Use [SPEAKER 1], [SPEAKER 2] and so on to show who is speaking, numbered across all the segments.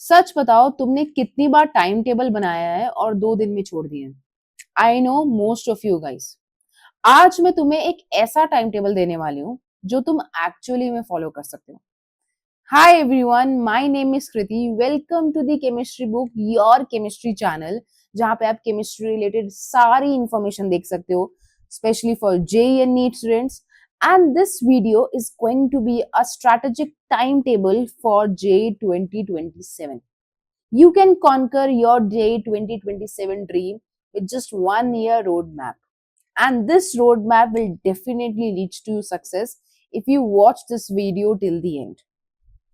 [SPEAKER 1] सच बताओ तुमने कितनी बार टाइम टेबल बनाया है और 2 दिन में छोड़ दिए? I know most of you guys. आज मैं तुम्हें एक ऐसा टाइम टेबल देने वाली हूँ जो तुम एक्चुअली में फॉलो कर सकते हो। Hi everyone, my name is Kriti. Welcome to the chemistry book, your chemistry channel, जहाँ पे आप केमिस्ट्री रिलेटेड सारी इंफॉर्मेशन देख सकते हो, specially for JEE and NEET students. And this video is going to be a strategic timetable for JEE 2027. You can conquer your JEE 2027 dream with just 1 year roadmap. And this roadmap will definitely lead to success if you watch this video till the end.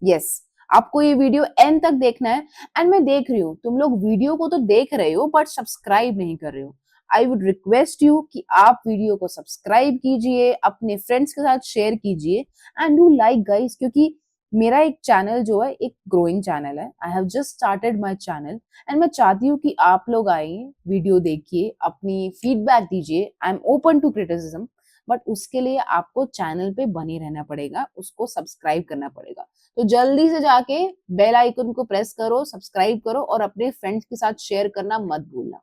[SPEAKER 1] Yes, आपको ये video and तक देखना है। And मैं देख रही हूँ तुम लोग वीडियो को तो देख रहे हो बट सब्सक्राइब नहीं कर रहे हो। आई वुड रिक्वेस्ट यू कि आप वीडियो को सब्सक्राइब कीजिए, अपने फ्रेंड्स के साथ शेयर कीजिए एंड डू लाइक गाइस, क्योंकि मेरा एक चैनल जो है एक ग्रोइंग चैनल है। I have just started my channel and मैं चाहती हूँ कि आप लोग आइए, वीडियो देखिए, अपनी फीडबैक दीजिए। I am open to criticism, but उसके लिए आपको चैनल पे बने रहना पड़ेगा, उसको सब्सक्राइब करना पड़ेगा। तो जल्दी से जाके बेल आइकन को प्रेस करो, सब्सक्राइब करो और अपने फ्रेंड्स के साथ शेयर करना मत भूलना।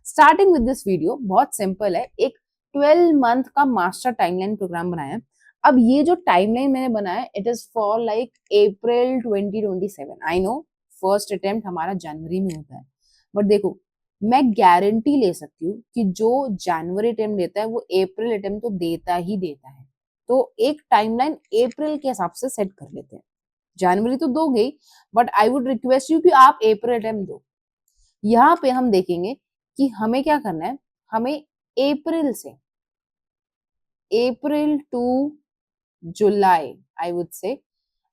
[SPEAKER 1] स्टार्टिंग विद दिस वीडियो बहुत सिंपल है। एक 12 मंथ का मास्टर टाइमलाइन प्रोग्राम बनाया है। अब ये जो टाइमलाइन मैंने बनाया it is for like April 2027। I know first attempt हमारा जनवरी में होता है, बट देखो मैं गारंटी ले सकती हूँ कि जो जनवरी अटेम्प्ट देता है वो अप्रैल अटेम्प्ट तो देता ही देता है। तो एक टाइमलाइन अप्रैल के हिसाब से सेट कर लेते हैं। जनवरी तो दोगे ही, but I would request you कि आप अप्रैल अटेम्प्ट दो। यहाँ पे हम देखेंगे कि हमें क्या करना है। हमें अप्रैल से अप्रैल टू जुलाई आई वुड से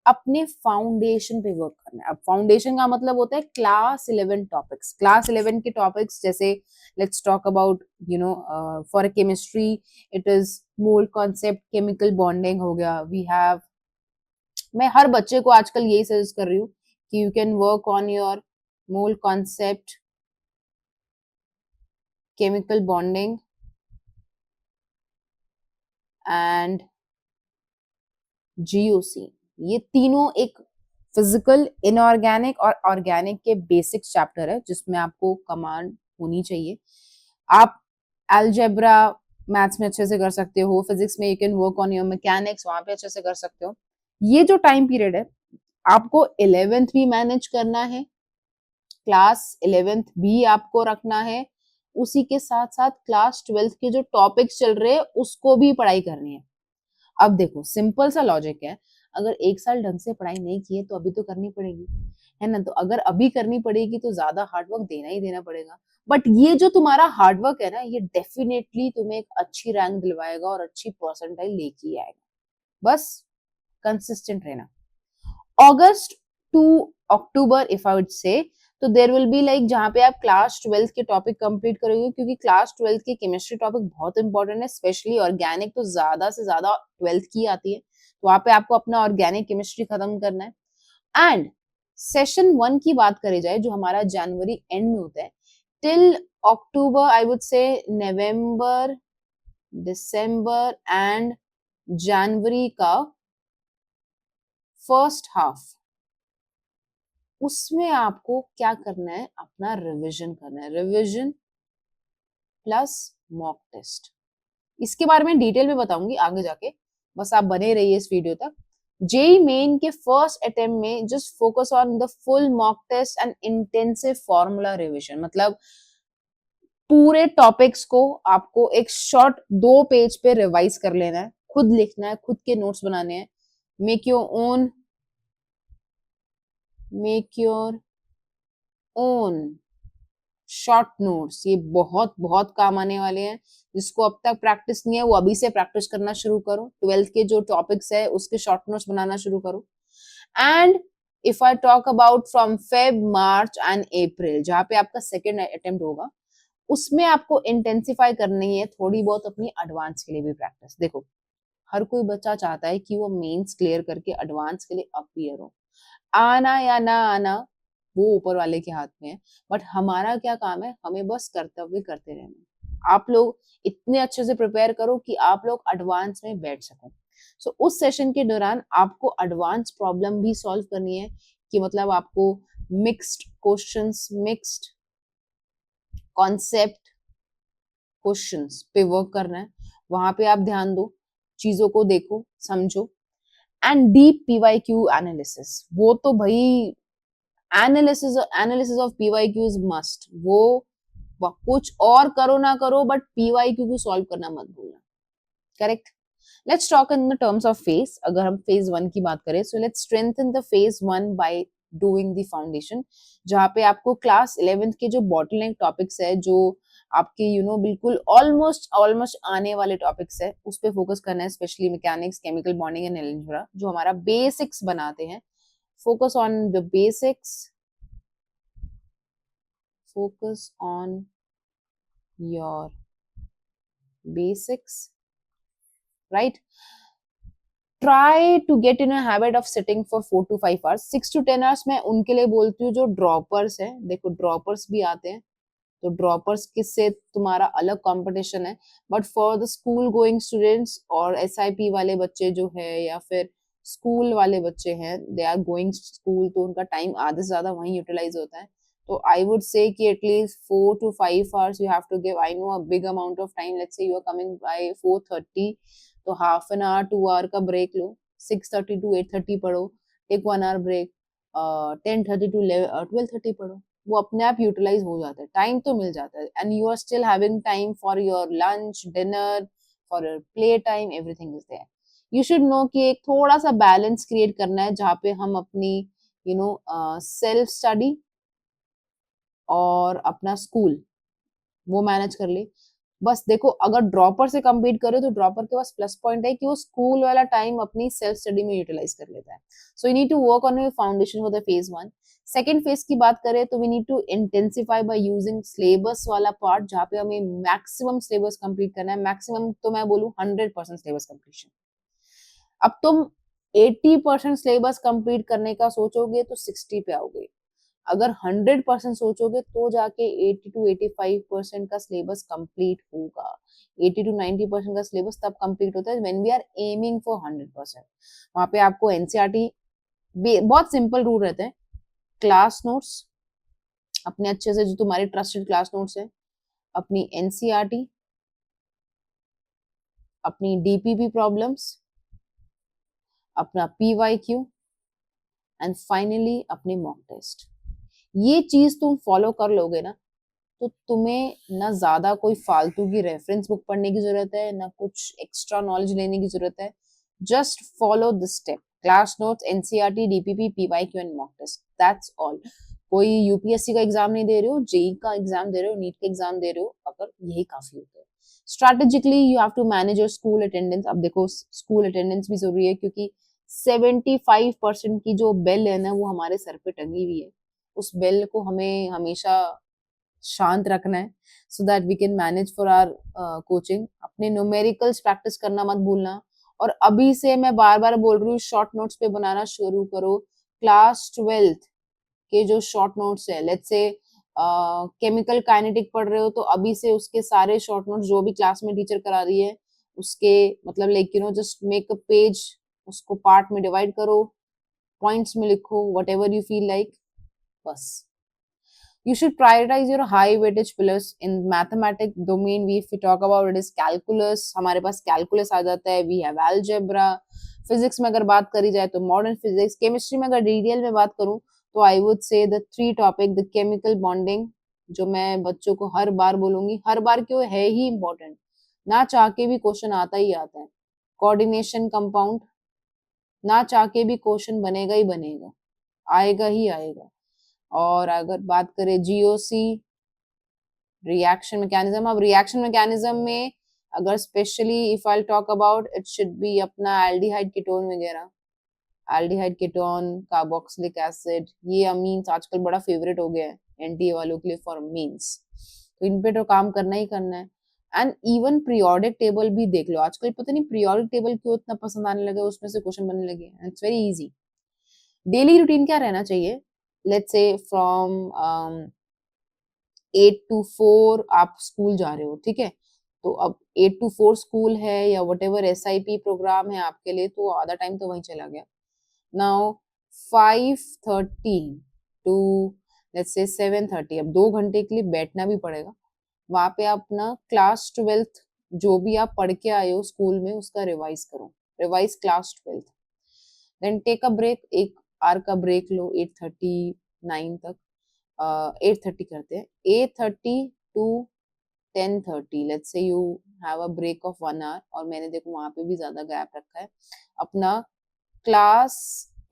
[SPEAKER 1] अपने फाउंडेशन पे वर्क करना है। अब फाउंडेशन का मतलब होता है क्लास 11 टॉपिक्स। क्लास 11 के टॉपिक्स जैसे let's talk about for chemistry it is mole concept, chemical bonding हो गया। वी हैव, मैं हर बच्चे को आजकल यही सजेस्ट कर रही हूँ कि you can work on your mole concept, chemical bonding and GOC। ये तीनों एक फिजिकल, इनऑर्गेनिक और ऑर्गेनिक के बेसिक चैप्टर है जिसमें आपको कमांड होनी चाहिए। आप अलजेब्रा मैथ्स में अच्छे से कर सकते हो, फिजिक्स में you can work on your mechanics, वहां पे अच्छे से कर सकते हो। ये जो टाइम पीरियड है आपको 11th भी मैनेज करना है, क्लास 11th भी आपको रखना है, उसी के साथ साथ क्लास 12th के जो टॉपिक्स चल रहे हैं उसको भी पढ़ाई करनी है। अब देखो सिंपल सा लॉजिक है, अगर एक साल ढंग से पढ़ाई नहीं की है तो अभी तो करनी पड़ेगी, है ना। तो अगर अभी करनी पड़ेगी तो ज्यादा हार्डवर्क देना ही देना पड़ेगा। बट ये जो तुम्हारा हार्डवर्क है ना, ये डेफिनेटली तुम्हें एक अच्छी रैंक दिलवाएगा और अच्छी परसेंटाइल लेके ही आएगा। बस कंसिस्टेंट रहना। August to October if I would say, तो देर विल बी लाइक जहाँ पे आप क्लास 12th के टॉपिक कंप्लीट करोगे, क्योंकि क्लास 12th के केमिस्ट्री टॉपिक बहुत इंपॉर्टेंट है, स्पेशली ऑर्गेनिक तो ज्यादा से ज्यादा 12th की आती है। तो वहां पे आपको अपना ऑर्गेनिक केमिस्ट्री खत्म करना है। एंड सेशन 1 की बात करी जाए जो हमारा जनवरी एंड में होता है, टिल अक्टूबर आई वुड से नवंबर, दिसंबर एंड जनवरी का फर्स्ट हाफ, उसमें आपको क्या करना है, अपना रिवीजन करना है। रिवीजन प्लस मॉक टेस्ट, इसके बारे में डिटेल में बताऊंगी आगे जाके, बस आप बने रहिए इस वीडियो तक। जेई मेन के फर्स्ट अटेम्प्ट में just focus on the full mock test and intensive formula revision. मतलब पूरे टॉपिक्स को आपको एक शॉर्ट 2 पेज पे रिवाइज कर लेना है, खुद लिखना है, खुद के नोट्स बनाने हैं। Make your own, make your own short notes, ये बहुत बहुत काम आने वाले हैं। जिसको अब तक प्रैक्टिस नहीं है वो अभी से प्रैक्टिस करना शुरू करो। 12th के जो टॉपिक्स है उसके शॉर्ट नोट्स बनाना शुरू करो। And if I talk about from Feb, March and April, जहाँ पे आपका सेकेंड अटेम्प्ट होगा, उसमें आपको इंटेंसिफाई करनी है थोड़ी बहुत अपनी एडवांस के लिए भी प्रैक्टिस। देखो हर कोई बच्चा चाहता है कि वो मेंस क्लियर करके एडवांस के लिए अपीयर हो। आना या ना आना वो ऊपर वाले के हाथ में है, बट हमारा क्या काम है, हमें बस कर्तव्य करते रहना। आप लोग इतने अच्छे से प्रिपेयर करो कि आप लोग एडवांस में बैठ सको। उस सेशन के दौरान आपको एडवांस प्रॉब्लम भी सॉल्व करनी है, कि मतलब आपको mixed questions, mixed concept questions पे वर्क करना है, वहां पे आप ध्यान दो, चीजों को देखो, समझो। एंड डीप पीवाईक्यू एनालिसिस, वो तो भाई analysis of PYQ is must. वो कुछ और करो ना करो, बट पीवाईक्यू को सॉल्व करना मत भूलना। Correct. Let's talk in the terms of phase. अगर हम फेज 1 की बात करें, so let's strengthen the phase 1 by doing the foundation, जहाँ पे आपको क्लास 11th के जो बॉटलनेक टॉपिक्स है, जो आपके बिल्कुल ऑलमोस्ट ऑलमोस्ट आने वाले टॉपिक्स है, उस पे फोकस करना है, specially mechanics, chemical bonding and algebra, जो हमारा बेसिक्स बनाते हैं। Focus on the basics, focus on your basics, right? Try to get in a habit of sitting for 4 to 5 hours. 6 to 10 hours मैं उनके लिए बोलती हूँ जो ड्रॉपर्स है। देखो ड्रॉपर्स भी आते हैं, तो ड्रॉपर्स किससे तुम्हारा अलग कंपटीशन है, but for the school going students और एसआईपी वाले बच्चे जो है, या फिर स्कूल वाले बच्चे हैं, दे आर गोइंग स्कूल, तो उनका टाइम आधे से ज्यादा वहीं यूटिलाइज होता है। तो आई वुड से कि at least 4 to 5 hours you have to give. I know a big amount of time, let's say you are coming by 4:30, तो हाफ एन आवर 2 आवर का ब्रेक लो, 6:30 to 8:30 पढ़ो, टेक 1 आवर ब्रेक, 10:30 to 12:30 पढ़ो, वो अपने आप utilise हो जाता है, टाइम तो मिल जाता है, and you are still having time for your lunch, dinner, for your play time, everything is there. You should know कि एक थोड़ा सा बैलेंस क्रिएट करना है, जहाँ पे हम अपनी सेल्फ स्टडी और अपना स्कूल वो मैनेज कर ले। बस देखो, अगर ड्रॉपर से कंपीट करे तो ड्रॉपर के पास प्लस पॉइंट है कि वो स्कूल वाला टाइम अपनी सेल्फ स्टडी में यूटिलाइज कर लेता है। So you need to work on your foundation for the phase 1। Second phase की बात करें तो we need to intensify by using syllabus वाला पार्ट, जहाँ पे हमें मैक्सिमम सिलेबस कंप्लीट करना है। मैक्सिमम तो मैं बोलूँ 100% सिलेबस कंप्लीशन। अब तुम 80% सिलेबस कंप्लीट करने का सोचोगे तो 60 पे आओगे। अगर 100% सोचोगे तो जाके 80 to 85% का सिलेबस कंप्लीट होगा। 80 to 90% का सिलेबस तब कंप्लीट होता है when we are aiming for 100%। वहां पे आपको एनसीईआरटी, बहुत सिंपल रूल रहते हैं, क्लास नोट्स अपने अच्छे से, जो तुम्हारे ट्रस्टेड क्लास नोट्स है, अपनी एनसीईआरटी, अपनी डीपीपी प्रॉब्लम्स, अपना पीवाईक्यू, एंड फाइनली अपने मॉक टेस्ट। ये चीज तुम फॉलो कर लोगे ना, तो तुम्हें ना ज्यादा कोई फालतू की रेफरेंस बुक पढ़ने की जरूरत है, ना कुछ एक्स्ट्रा नॉलेज लेने की जरूरत है। Just follow the step, class notes, NCERT, DPP, PYQ and mock test, that's all. कोई यूपीएससी का एग्जाम नहीं दे रहे हो, जेई का एग्जाम दे रहे हो, नीट का एग्जाम दे रहे हो, अगर यही काफी होता है। Strategically you have to manage your school attendance. अब देखो स्कूल अटेंडेंस भी जरूरी है, क्योंकि 75% की जो बेल है ना, वो हमारे सर पे टंगी हुई है। उस बेल को हमें हमेशा शांत रखना है, so that we can manage for our coaching. अपने न्यूमेरिकल्स प्रैक्टिस करना मत भूलना। और अभी से मैं बार बार बोल रही हूँ, शॉर्ट नोट्स पे बनाना शुरू करो। क्लास 12th के जो शॉर्ट नोट्स है, लेट्स से केमिकल काइनेटिक पढ़ रहे हो, तो अभी से उसके सारे शॉर्ट नोट्स जो भी क्लास में टीचर करा रही है, उसके मतलब like just make a page, उसको पार्ट में डिवाइड करो, पॉइंट्स में लिखो, what ever you feel like, बस। You should prioritize your high weightage pillars in mathematic domain. If we talk about it is calculus, हमारे पास calculus आ जाता है, we have algebra। physics में अगर बात करी जाए तो modern physics। chemistry में अगर डिटेल में बात करूं तो I would say the 3 topic, the chemical bonding, जो मैं बच्चों को हर बार बोलूंगी, हर बार क्यों है ही important, ना चाह के भी क्वेश्चन आता ही आता है। कोऑर्डिनेशन कंपाउंड, ना चाह के भी क्वेश्चन बनेगा ही बनेगा, आएगा ही आएगा। और अगर बात करें जीओसी, रिएक्शन मैकेनिज्म, अब रिएक्शन मैकेनिज्म में अगर specially if I talk about, it should be अपना एल्डिहाइड कीटोन वगैरह, एल्डिहाइड कीटोन, कार्बोक्सिलिक एसिड, ये अमीन्स आजकल बड़ा फेवरेट हो गया है एनटीए वालों के लिए फॉर मीन्स, तो इन पे तो काम करना ही करना है। एंड इवन पीरियोडिक टेबल भी देख लो, आजकल पता नहीं पीरियोडिक टेबल क्यों इतना पसंद आने लगा, उसमें से क्वेश्चन बनने लगे, it's very easy. Daily routine क्या रहना चाहिए, लेट्स से फ्रॉम 8 to 4 आप स्कूल जा रहे हो, ठीक है, तो अब 8 to 4 स्कूल है या वट एवर SIP प्रोग्राम है आपके लिए, तो आधा टाइम तो वहीं चला गया। नाउ 5:30 टू लेट्स से 7:30, अब 2 घंटे के लिए बैठना भी पड़ेगा। वहां पे आप अपना क्लास 12th जो भी आप पढ़ के आए हो स्कूल में उसका रिवाइज करो, revise class 12th। Then take a break, 1 hour का ब्रेक लो 8:39 तक, 8:30 करते हैं, 8:30 to 10:30 let's say you have a break of 1 hour, और मैंने देखो वहां पे भी ज्यादा गैप रखा है। अपना क्लास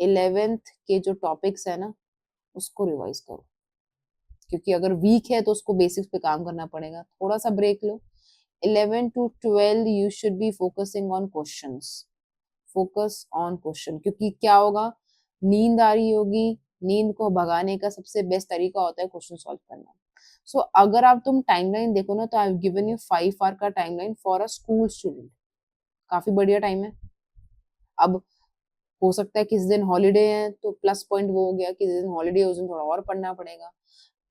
[SPEAKER 1] 11th के जो टॉपिक्स है ना उसको रिवाइज करो, क्योंकि अगर वीक है तो उसको बेसिक्स पे काम करना पड़ेगा। थोड़ा सा ब्रेक लो। 11 to 12 you should be focusing on questions, focus on question, क्योंकि क्या होगा, नींद आ रही होगी, नींद को भगाने का सबसे बेस्ट तरीका होता है क्वेश्चन सॉल्व करना। सो अगर आप तुम टाइमलाइन देखो ना तो I have given you 5 hour का timeline for a school student, काफी बढ़िया टाइम है। अब हो सकता है किसी दिन हॉलीडे है तो प्लस पॉइंट वो हो गया, किसी दिन हॉलीडे उस दिन थोड़ा और पढ़ना पड़ेगा।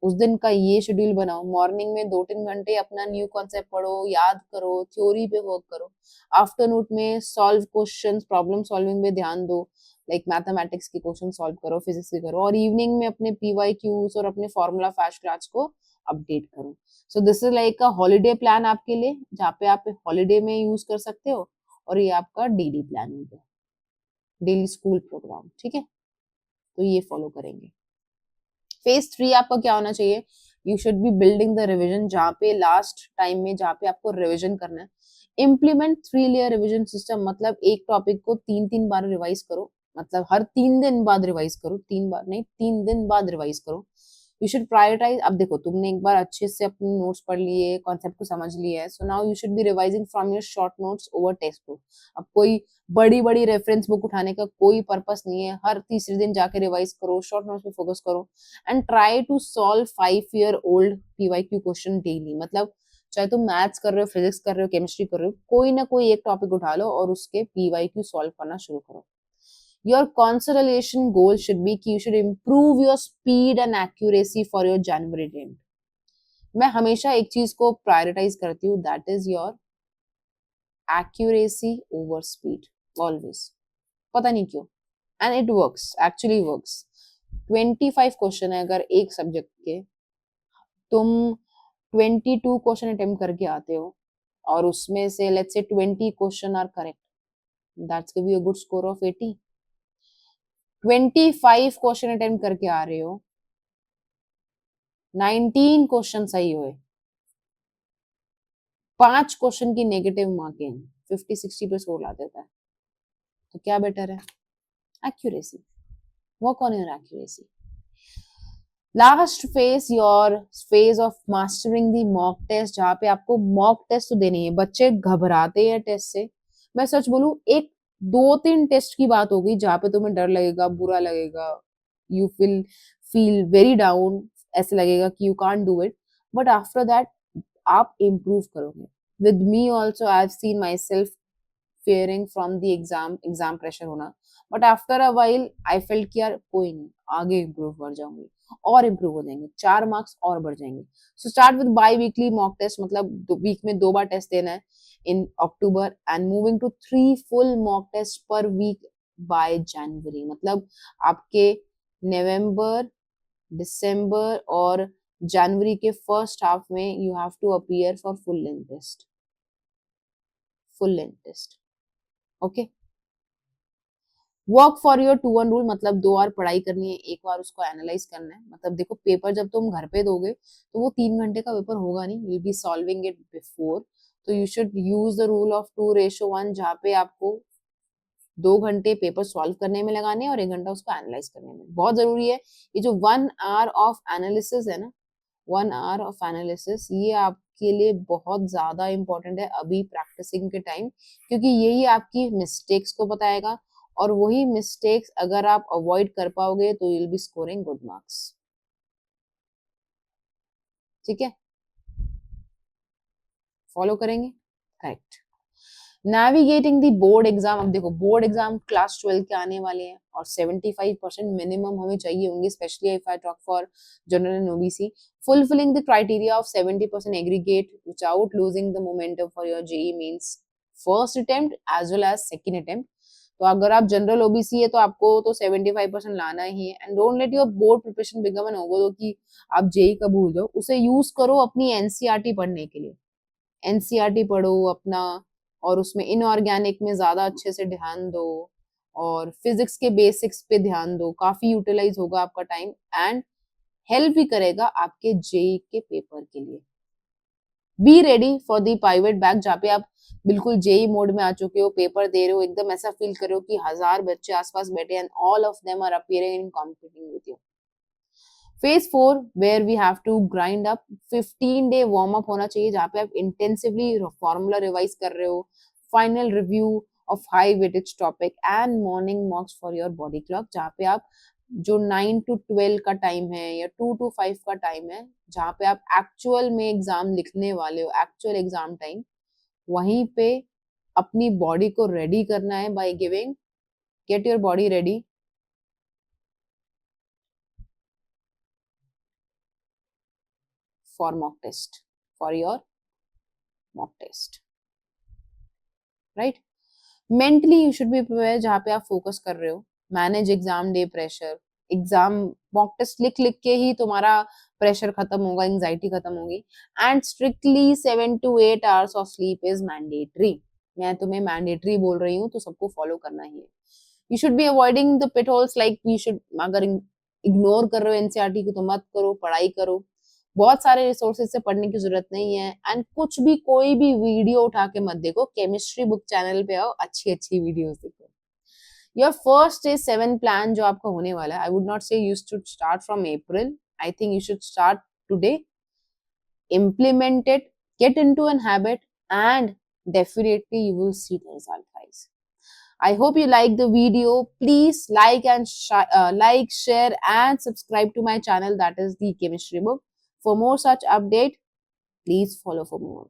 [SPEAKER 1] उस दिन का ये शेड्यूल बनाओ, मॉर्निंग में 2-3 घंटे अपना न्यू कॉन्सेप्ट पढ़ो, याद करो, थ्योरी पे वर्क करो। आफ्टरनून में सॉल्व क्वेश्चंस, प्रॉब्लम सॉल्विंग पे ध्यान दो, लाइक मैथमेटिक्स के क्वेश्चन सॉल्व करो, फिजिक्स के करो, और इवनिंग में अपने पीवाईक्यूज और अपने फॉर्मूला फ्लैश कार्ड्स को अपडेट करो। So this is like a holiday plan आपके लिए, जहाँ पे आप हॉलीडे में यूज कर सकते हो, और ये आपका डेली प्लान होगा, डेली स्कूल प्रोग्राम, ठीक है। तो ये फॉलो करेंगे। फेज 3 आपका क्या होना चाहिए, you should B building the revision, जहाँ पे लास्ट टाइम में जहाँ पे आपको रिविजन करना है। इम्प्लीमेंट 3 लेयर रिविजन सिस्टम, मतलब एक टॉपिक को 3-3 बार रिवाइज करो, मतलब हर 3 दिन बाद रिवाइज करो, 3 बार नहीं, 3 दिन बाद रिवाइज करो। यू शुड प्रायोरिटाइज, अब देखो तुमने एक बार अच्छे से अपने नोट्स पढ़ लिए, कॉन्सेप्ट को समझ लिया है, so now you should B revising from your short notes over text book. अब कोई बड़ी बड़ी रेफरेंस बुक उठाने का कोई पर्पस नहीं है, हर तीसरे दिन जाके रिवाइज करो, शॉर्ट नोट्स पे फोकस करो, and try to solve 5 year old PYQ question daily. मतलब चाहे तुम मैथ्स कर रहे हो, फिजिक्स कर रहे हो, केमिस्ट्री कर रहे हो, कोई ना कोई एक टॉपिक उठा लो और उसके पीवाईक्यू सॉल्व करना शुरू करो। Your consolidation goal should be कि you should improve your speed and accuracy for your January attempt. मैं हमेशा एक चीज को प्रायोरिटाइज करती हूँ, that is your accuracy over speed, always. पता नहीं क्यों, and it works, actually works. 25 question है अगर एक सब्जेक्ट के, तुम 22 क्वेश्चन अटेम्प्ट करके आते हो और उसमें से let's say 20 question are correct, that's give you a good score of 80। 25 question attempt करके आ रहे हो, 19 क्वेश्चन सही हुए, 5 क्वेश्चन की नेगेटिव मार्किंग, 50-60 पे स्कोर ला देता है। तो क्या बेटर है, accuracy, work on your accuracy. Last phase, your phase of mastering the mock test, जहाँ पे आपको मॉक टेस्ट तो देनी है। बच्चे घबराते हैं टेस्ट से, मैं सच बोलूं, एक 2-3 टेस्ट की बात होगी जहाँ पे तुम्हें डर लगेगा, बुरा लगेगा, you will feel very down, ऐसे लगेगा कि you can't do it, but after that आप इम्प्रूव करोगे। With me also I have seen myself fearing from the exam pressure होना, but after a while I felt कि यार कोई नहीं, आगे इम्प्रूव कर जाऊंगी, और इम्प्रूव हो जाएंगे, 4 मार्क्स और बढ़ जाएंगे। So start with biweekly mock test, मतलब वीक में 2 बार टेस्ट देना है in October, and moving to 3 full mock test per week by January. मतलब आपके नवंबर, दिसंबर और जनवरी के फर्स्ट हाफ में you have to appear for full length test, full length test, okay. Work for your 2-1 rule, मतलब 2 बार पढ़ाई करनी है, एक बार उसको एनालाइज करना है। मतलब देखो पेपर जब तुम घर पे दोगे तो वो 3 घंटे का पेपर होगा नहीं, will be solving it before, तो you should use the rule of 2:1, जहाँ पे आपको 2 घंटे पेपर सॉल्व करने में लगाने और 1 घंटा उसको एनालाइज करने में, बहुत जरूरी है। ये जो 1 आवर ऑफ एनालिसिस है ना, 1 आवर ऑफ एनालिसिस, ये आपके लिए बहुत ज्यादा इंपॉर्टेंट है अभी प्रैक्टिसिंग के टाइम, क्योंकि यही आपकी मिस्टेक्स को बताएगा, और वही मिस्टेक्स अगर आप अवॉइड कर पाओगे तो you will be scoring good marks, ठीक है। फॉलो करेंगे, करेक्ट। नेविगेटिंग दी बोर्ड एग्जाम, अब देखो बोर्ड एग्जाम क्लास 12 के आने वाले हैं और 75% मिनिमम हमें चाहिए होंगे, specially if I talk for general and OBC. Fulfilling the criteria of 70% aggregate without losing the momentum for your JEE mains first attempt as well as second attempt. तो अगर आप जनरल ओबीसी है तो आपको तो 75% लाना ही है। And don't let your board preparation become an overload कि आप जेई का भूल जाओ। उसे यूज करो अपनी एनसीईआरटी पढ़ने के लिए। एनसीईआरटी पढ़ो अपना, और उसमें इनऑर्गेनिक में ज्यादा अच्छे से ध्यान दो, और फिजिक्स के बेसिक्स पे ध्यान दो। काफी यूटिलाइज होगा आपका टाइम, एंड हेल्प भी करेगा आपके जेई के पेपर के लिए। Be ready for the private bag, जहाँ पे आप बिल्कुल जेई मोड में आ चुके हो, पेपर दे रहे हो, एकदम ऐसा फील कर रहे हो कि 1000 बच्चे आसपास बैठे and all of them are appearing in competing with you. Phase 4 where we have to grind up, 15 day warm up होना चाहिए, जहाँ पे आप इंटेंसिवली फॉर्मूला रिवाइज कर रहे हो, final review of high weightage topic and morning मॉक्स for your body clock, जहाँ पे आप जो 9 to 12 का टाइम है या 2 to 5 का टाइम है, जहाँ पे आप एक्चुअल में एग्जाम लिखने वाले हो, एक्चुअल एग्जाम टाइम, वहीं पे अपनी बॉडी को रेडी करना है by giving, get your body ready for mock test, for your mock test, right. Mentally you should be prepare, जहाँ पे आप फोकस कर रहे हो, manage exam day pressure. Exam mock test लिख लिख के ही तुम्हारा प्रेशर खत्म होगा, एंजाइटी खत्म होगी। And strictly 7 to 8 hours of sleep is mandatory. मैं तुम्हें मैंडेटरी बोल रही हूँ, तो सबको फॉलो करना ही है। You should be avoiding the pit holes, like you should, अगर इग्नोर कर रहे हो एनसीईआरटी को तो मत करो, पढ़ाई करो। बहुत सारे रिसोर्सेज से पढ़ने की जरूरत नहीं है। एंड कुछ भी कोई भी वीडियो उठा के मत देखो, केमिस्ट्री बुक चैनल पे आओ, अच्छी अच्छी वीडियोस देखो। योर फर्स्ट इज 7 प्लान जो आपका होने वाला है, आई वुड नॉट से you should start from April, I think you should start today, implement it, get into an habit, and definitely you will see the result, guys. I hope you like the video. Please like and like, share, and subscribe to my channel, that is the Chemistry Book. For more such update, please follow for more.